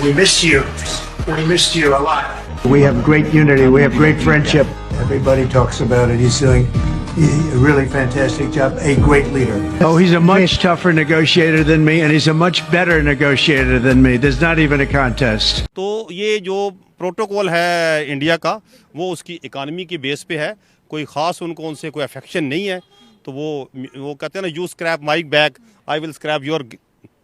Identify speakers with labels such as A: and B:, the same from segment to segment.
A: We missed you. We missed you a lot.
B: We have great unity. We have great friendship.
A: Everybody talks about it. He's doing a really fantastic job. A great leader.
B: Oh, he's a much tougher negotiator than me, and he's a much better negotiator than me. There's not even a contest.
C: तो ये जो protocol है India का, वो उसकी economy की base पे है। कोई ख़ास उनको उनसे कोई अफेक्शन नहीं है। तो वो कहते हैं ना, you scrap my back, I will scrap your,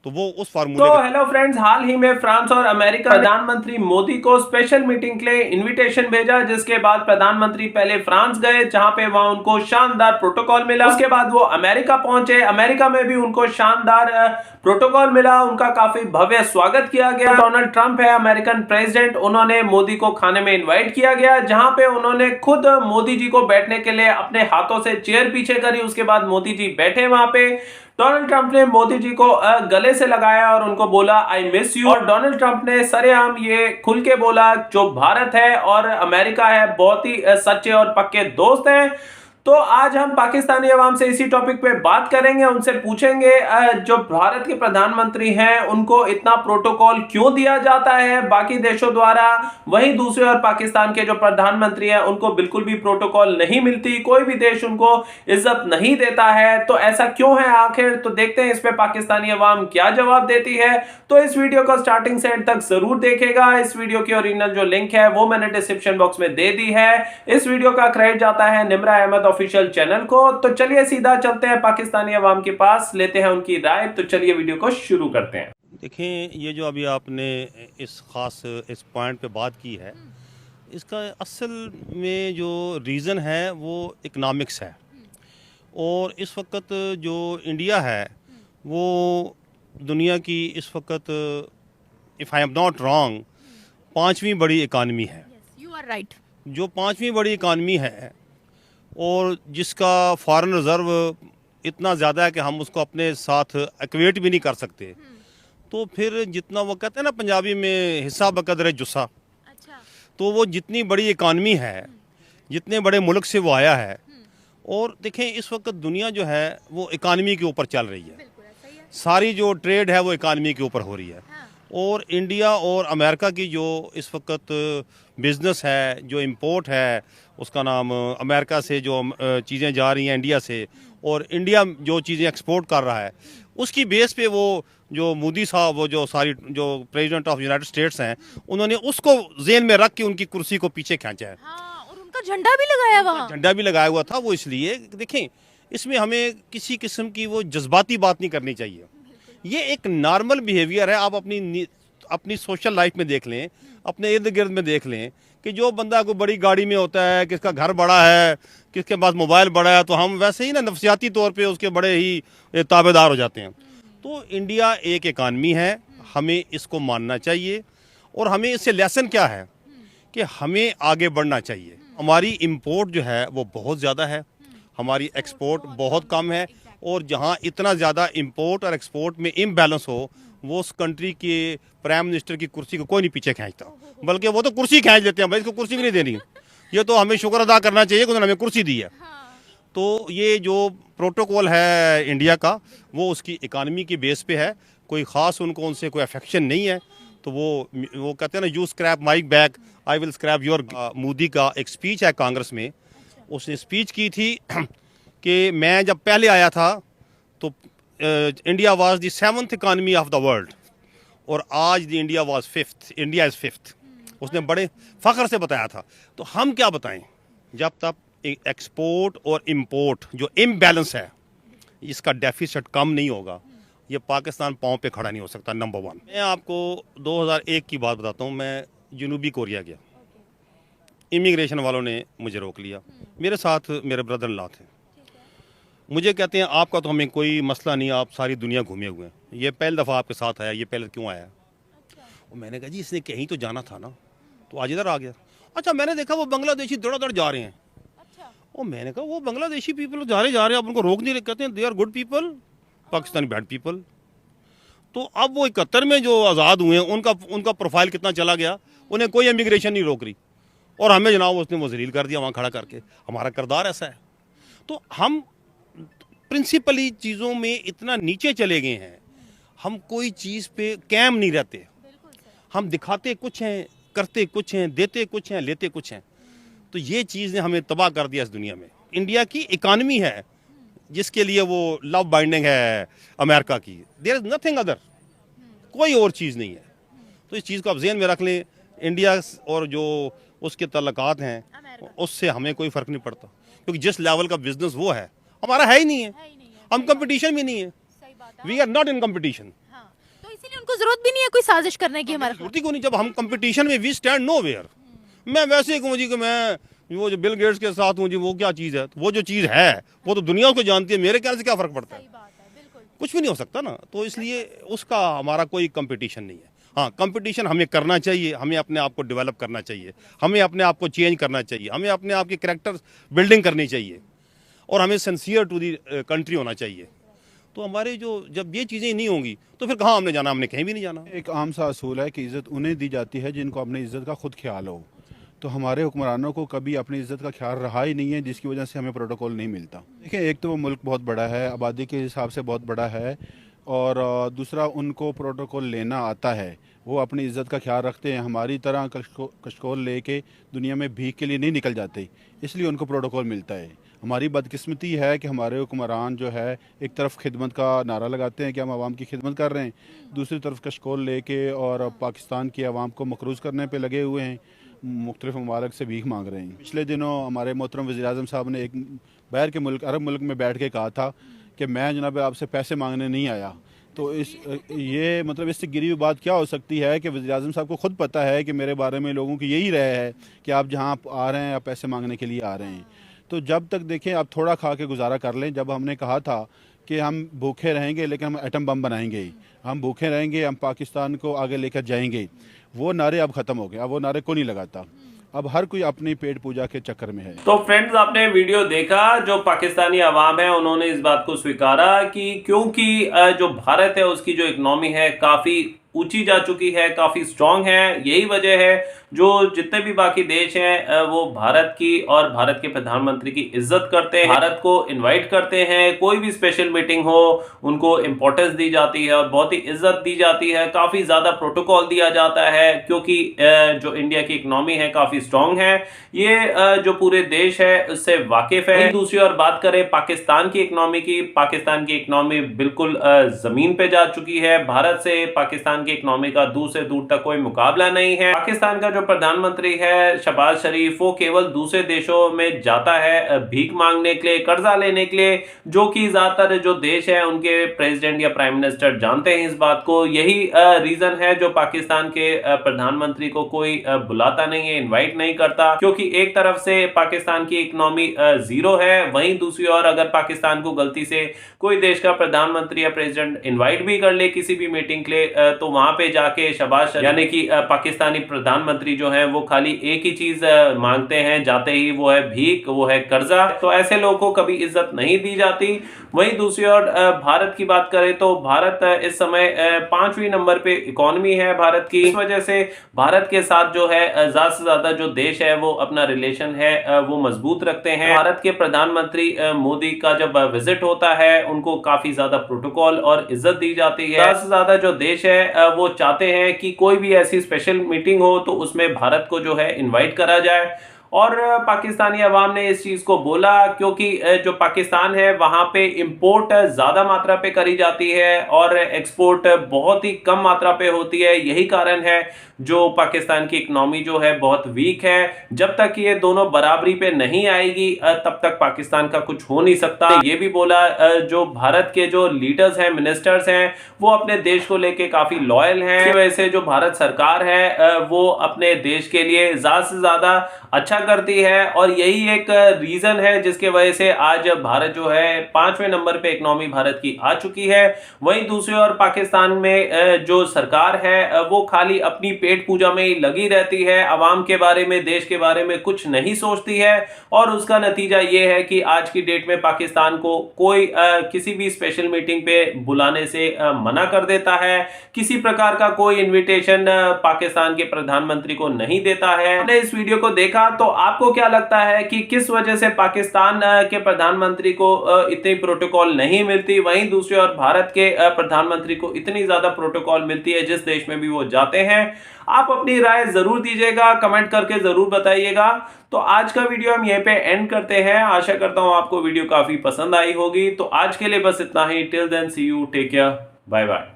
C: तो वो उस फार्मूले।
D: तो हेलो फ्रेंड्स, हाल ही में फ्रांस और अमेरिका प्रधानमंत्री मोदी को स्पेशल मीटिंग के लिए इनविटेशन भेजा, जिसके बाद प्रधानमंत्री पहले फ्रांस गए, जहां पे वहां उनको शानदार प्रोटोकॉल मिला। उसके बाद वो अमेरिका पहुंचे, अमेरिका में भी उनको शानदार प्रोटोकॉल मिला, उनका काफी भव्य स्वागत किया गया। डोनाल्ड ट्रंप है अमेरिकन प्रेसिडेंट, उन्होंने मोदी को खाने में इन्वाइट किया गया, जहां पे उन्होंने खुद मोदी जी को बैठने के लिए अपने हाथों से चेयर पीछे करी। उसके बाद मोदी जी बैठे वहां पे। डोनाल्ड ट्रंप ने मोदी जी को गले से लगाया और उनको बोला आई मिस यू। और डोनाल्ड ट्रंप ने सरेआम ये खुल के बोला, जो भारत है और अमेरिका है बहुत ही सच्चे और पक्के दोस्त हैं। तो आज हम पाकिस्तानी अवाम से इसी टॉपिक पे बात करेंगे, उनसे पूछेंगे जो भारत के प्रधानमंत्री हैं उनको इतना प्रोटोकॉल क्यों दिया जाता है बाकी देशों द्वारा, वहीं दूसरे और पाकिस्तान के जो प्रधानमंत्री हैं उनको बिल्कुल भी प्रोटोकॉल नहीं मिलती, कोई भी देश उनको इज्जत नहीं देता है। तो ऐसा क्यों है आखिर? तो देखते हैं इस पे पाकिस्तानी अवाम क्या जवाब देती है। तो इस वीडियो को स्टार्टिंग से एंड तक जरूर देखेगा। इस वीडियो की ओरिजिनल जो लिंक है वो मैंने डिस्क्रिप्शन बॉक्स में दे दी है। इस वीडियो का क्रेडिट जाता है निम्रा अहमद ऑफिशियल चैनल को। तो चलिए सीधा चलते हैं पाकिस्तानी अवाम के पास, लेते हैं उनकी राय। तो चलिए वीडियो को शुरू करते हैं।
C: देखें, ये जो अभी आपने इस पॉइंट पे बात की है, इसका असल में जो रीज़न है वो इकनॉमिक्स है। और इस वक्त जो इंडिया है वो दुनिया की इस वक्त, if I am not wrong, 5वीं बड़ी इकानमी है।
E: You are right.
C: जो 5वीं बड़ी इकानमी है और जिसका फॉरेन रिज़र्व इतना ज़्यादा है कि हम उसको अपने साथ इक्वेट भी नहीं कर सकते। तो फिर जितना वो कहते हैं ना पंजाबी में, हिस्सा बकदर जुस्सा,
E: अच्छा।
C: तो वो जितनी बड़ी इकानमी है, जितने बड़े मुल्क से वो आया है। और देखें, इस वक्त दुनिया जो है वो इकानमी के ऊपर चल रही है।
E: बिल्कुल ऐसा ही है।
C: सारी जो ट्रेड है वो इकानमी के ऊपर हो रही है।
E: हाँ।
C: और इंडिया और अमेरिका की जो इस वक्त बिज़नेस है, जो इंपोर्ट है, उसका नाम अमेरिका से जो चीज़ें जा रही हैं इंडिया से, और इंडिया जो चीज़ें एक्सपोर्ट कर रहा है, उसकी बेस पे वो जो मोदी साहब, वो जो सारी जो प्रेसिडेंट ऑफ यूनाइटेड स्टेट्स हैं, उन्होंने उसको जेन में रख के उनकी कुर्सी को पीछे खींचा है।
E: हाँ, और उनका झंडा भी लगाया वहाँ।
C: झंडा भी लगाया हुआ था। वो इसलिए देखें, इसमें हमें किसी किस्म की वो जज्बाती बात नहीं करनी चाहिए। ये एक नॉर्मल बिहेवियर है। आप अपनी सोशल लाइफ में देख लें, अपने इर्द गिर्द में देख लें कि जो बंदा कोई बड़ी गाड़ी में होता है, किसका घर बड़ा है, किसके पास मोबाइल बड़ा है, तो हम वैसे ही ना नफसियाती तौर पे उसके बड़े ही ताबेदार हो जाते हैं। तो इंडिया एक इकानमी है, हमें इसको मानना चाहिए। और हमें इससे लेसन क्या है कि हमें आगे बढ़ना चाहिए। हमारी इंपोर्ट जो है वो बहुत ज़्यादा है, हमारी एक्सपोर्ट बहुत कम है। और जहाँ इतना ज़्यादा इंपोर्ट और एक्सपोर्ट में इम्बैलेंस हो, वो उस कंट्री के प्राइम मिनिस्टर की कुर्सी को कोई नहीं पीछे खींचता, बल्कि वो तो कुर्सी खींच लेते हैं। भाई इसको कुर्सी भी नहीं देनी, ये तो हमें शुक्र अदा करना चाहिए कि उन्होंने हमें कुर्सी दी है। तो ये जो प्रोटोकॉल है इंडिया का, वो उसकी इकानमी की बेस पे है। कोई ख़ास उनको उनसे कोई अफेक्शन नहीं है। तो वो कहते हैं ना, you scrap my back, I will scrap your. Modi का एक स्पीच है कांग्रेस में, उसने स्पीच की थी कि मैं जब पहले आया था तो India was the 7th economy of the world, और आज the India was 5th, India is 5th। उसने बड़े फ़ख्र से बताया था। तो हम क्या बताएं, जब तक एक्सपोर्ट और इंपोर्ट जो इम्बैलेंस है, इसका डेफिसिट कम नहीं होगा, ये पाकिस्तान पाँव पे खड़ा नहीं हो सकता। नंबर 1, मैं आपको 2001 की बात बताता हूँ। मैं जनूबी कोरिया गया, इमिग्रेशन वालों ने मुझे रोक लिया। मेरे साथ मेरे ब्रदर इन लॉ थे। मुझे कहते हैं आपका तो हमें कोई मसला नहीं, आप सारी दुनिया घूमे हुए हैं, ये पहली दफ़ा आपके साथ आया, ये पहले क्यों आया? और मैंने कहा जी इसने कहीं तो जाना था ना, तो आज इधर आ गया। अच्छा, मैंने देखा वो बांग्लादेशी दौड़ जा रहे हैं। और मैंने कहा वो बांग्लादेशी पीपल जा रहे हैं, आप उनको रोक नहीं रहे। कहते हैं they are good people, Pakistani bad people. तो अब वो 71 में जो आज़ाद हुए हैं, उनका प्रोफाइल कितना चला गया, उन्हें कोई इमिग्रेशन नहीं रोक रही, और हमें जनाब उसने वो जलील कर दिया वहाँ खड़ा करके। हमारा किरदार ऐसा है। तो हम प्रिंसिपली चीज़ों में इतना नीचे चले गए हैं, हम कोई चीज़ पे कायम नहीं रहते। हम दिखाते कुछ हैं, करते कुछ हैं, देते कुछ हैं, लेते कुछ हैं। तो ये चीज़ ने हमें तबाह कर दिया इस दुनिया में। इंडिया की इकानमी है जिसके लिए वो लव बाइंडिंग है अमेरिका की, देयर इज़ नथिंग अदर, कोई और चीज़ नहीं है। तो इस चीज़ को आप ज़हन में रख लें, इंडिया और जो उसके तल्लुकात हैं उससे हमें कोई फ़र्क नहीं पड़ता, क्योंकि जिस लेवल का बिजनेस वो है हमारा है ही नहीं है, हम कंपटीशन भी नहीं है, we are not in competition.
E: तो इसीलिए उनको जरूरत भी नहीं है कोई साजिश करने की हमारे
C: जरूरत ही नहीं, जब हम कंपटीशन में वी स्टैंड नो वेयर। मैं वैसे ही कहूँ जी कि मैं वो जो बिल गेट्स के साथ हूँ जी, वो क्या चीज़ है, वो जो चीज़ है वो तो दुनिया को जानती है, मेरे ख्याल से क्या फ़र्क पड़ता है, कुछ भी नहीं हो सकता ना। तो इसलिए उसका हमारा कोई कंपटीशन नहीं है। हाँ, कंपटीशन हमें करना चाहिए, हमें अपने आप को डेवलप करना चाहिए, हमें अपने आप को चेंज करना चाहिए, हमें अपने आप की कैरेक्टर बिल्डिंग करनी चाहिए, और हमें सिंसियर टू दी कंट्री होना चाहिए। तो हमारे जो जब ये चीज़ें नहीं होंगी तो फिर कहाँ हमने जाना, हमने कहीं भी नहीं जाना।
F: एक आम सा असूल है कि इज़्ज़त उन्हें दी जाती है जिनको अपनी इज़्ज़त का खुद ख्याल हो। तो हमारे हुक्मरानों को कभी अपनी इज़्ज़त का ख्याल रहा ही नहीं है, जिसकी वजह से हमें प्रोटोकॉल नहीं मिलता। देखिए, एक तो वो मुल्क बहुत बड़ा है, आबादी के हिसाब से बहुत बड़ा है, और दूसरा उनको प्रोटोकॉल लेना आता है, वो अपनी इज़्ज़त का ख्याल रखते हैं। हमारी तरह कशकोल लेके दुनिया में भीख के लिए नहीं निकल जाते, इसलिए उनको प्रोटोकॉल मिलता है। हमारी बदकिस्मती है कि हमारे हुक्मरान जो है एक तरफ खिदमत का नारा लगाते हैं कि हम आवाम की खिदमत कर रहे हैं, दूसरी तरफ कशकोल लेके और पाकिस्तान की आवाम को मकरूज़ करने पे लगे हुए हैं, मुख्तलिफ ममालिक से भीख मांग रहे हैं। पिछले दिनों हमारे मोहतरम वज़ीर-ए-आज़म साहब ने एक बाहर के मुल्क, अरब मुल्क में बैठ के कहा था कि मैं जनाब आपसे पैसे मांगने नहीं आया। तो ये मतलब इससे गिरी हुई बात क्या हो सकती है कि वज़ीर-ए-आज़म साहब को खुद पता है कि मेरे बारे में लोगों की यही राय है कि आप जहाँ आ रहे हैं आप पैसे मांगने के लिए आ रहे हैं। तो जब तक देखें आप थोड़ा खा के गुजारा कर लें। जब हमने कहा था कि हम भूखे रहेंगे लेकिन हम एटम बम बनाएंगे, हम भूखे रहेंगे, हम पाकिस्तान को आगे लेकर जाएंगे, वो नारे अब ख़त्म हो गए, अब वो नारे को नहीं लगाता। अब हर कोई अपनी पेट पूजा के चक्कर में है।
D: तो फ्रेंड्स, आपने वीडियो देखा, जो पाकिस्तानी अवाम है उन्होंने इस बात को स्वीकारा कि क्योंकि जो भारत है उसकी जो इकोनॉमी है काफ़ी ऊंची जा चुकी है, काफ़ी स्ट्रांग है। यही वजह है जो जितने भी बाकी देश हैं वो भारत की और भारत के प्रधानमंत्री की इज्जत करते हैं, भारत को इनवाइट करते हैं। कोई भी स्पेशल मीटिंग हो उनको इम्पोर्टेंस दी जाती है और बहुत ही इज्जत दी जाती है, काफ़ी ज़्यादा प्रोटोकॉल दिया जाता है, क्योंकि जो इंडिया की इकोनॉमी है काफ़ी स्ट्रांग है। ये जो पूरे देश है उससे वाकिफ है। दूसरी ओर बात करें पाकिस्तान की इकोनॉमी की, पाकिस्तान की इकोनॉमी बिल्कुल ज़मीन पे जा चुकी है। भारत से पाकिस्तान की इकोनॉमी का दूर से दूर तक कोई मुकाबला नहीं है। पाकिस्तान का जो प्रधानमंत्री है शहबाज शरीफ, वो केवल दूसरे देशों में जाता है भीख मांगने के लिए, कर्जा लेने के लिए, जो कि ज्यादातर जो देश है उनके प्रेसिडेंट या प्राइम मिनिस्टर जानते हैं इस बात को। यही रीजन है जो पाकिस्तान के प्रधानमंत्री को कोई बुलाता नहीं है, इनवाइट नहीं करता, क्योंकि एक तरफ से पाकिस्तान की इकोनॉमी जीरो है, वहीं दूसरी ओर अगर पाकिस्तान को गलती से कोई देश का प्रधानमंत्री या प्रेसिडेंट इन्वाइट भी कर ले किसी भी मीटिंग के लिए, तो वहां पे जाके शहबाज यानी कि पाकिस्तानी प्रधानमंत्री जो है वो खाली एक ही चीज मांगते हैं जाते ही, वो है भीख, वो है कर्जा। तो ऐसे लोगों को कभी इज्जत नहीं दी जाती। वहीं दूसरी ओर भारत की बात करें तो भारत इस समय 5वीं नंबर पे इकोनॉमी है भारत की। इस वजह से भारत के साथ जो है ज्यादा से ज्यादा जो देश है वो अपना रिलेशन है वो मजबूत रखते हैं। भारत के प्रधानमंत्री मोदी का जब विजिट होता है उनको काफी ज्यादा प्रोटोकॉल और इज्जत दी जाती है। ज्यादा से ज्यादा जो देश है वो चाहते हैं कि कोई भी ऐसी स्पेशल मीटिंग हो तो उसमें भारत को जो है इनवाइट करा जाए। और पाकिस्तानी अवाम ने इस चीज को बोला क्योंकि जो पाकिस्तान है वहां पे इंपोर्ट ज्यादा मात्रा पे करी जाती है और एक्सपोर्ट बहुत ही कम मात्रा पे होती है। यही कारण है जो पाकिस्तान की इकोनॉमी जो है बहुत वीक है। जब तक ये दोनों बराबरी पे नहीं आएगी तब तक पाकिस्तान का कुछ हो नहीं सकता। ये भी बोला जो भारत के जो लीडर्स हैं, मिनिस्टर्स हैं, वो अपने देश को लेके काफी लॉयल हैं। इसकी वजह से जो भारत सरकार है वो अपने देश के लिए ज्यादा से ज्यादा अच्छा करती है और यही एक रीजन है जिसके वजह से आज भारत जो है 5वें नंबर पे इकोनॉमी भारत की आ चुकी है। वहीं दूसरी ओर पाकिस्तान में जो सरकार है वो खाली अपनी पेट पूजा में ही लगी रहती है, आवाम के बारे में, देश के बारे में कुछ नहीं सोचती है और उसका नतीजा ये है कि आज की डेट में पाकिस्तान को कोई किसी भी स्पेशल मीटिंग पे बुलाने से मना कर देता है। किसी प्रकार का कोई इन्विटेशन पाकिस्तान के प्रधानमंत्री को नहीं देता है। आपने इस वीडियो को देखा तो आपको क्या लगता है कि किस वजह से पाकिस्तान के प्रधानमंत्री को इतनी प्रोटोकॉल नहीं मिलती, वहीं दूसरी ओर भारत के प्रधानमंत्री को इतनी ज्यादा प्रोटोकॉल मिलती है जिस देश में भी वो जाते हैं? आप अपनी राय जरूर दीजिएगा, कमेंट करके जरूर बताइएगा। तो आज का वीडियो हम यहीं पे एंड करते हैं। आशा करता हूं आपको वीडियो काफी पसंद आई होगी। तो आज के लिए बस इतना ही। Till then see you, take care, bye bye.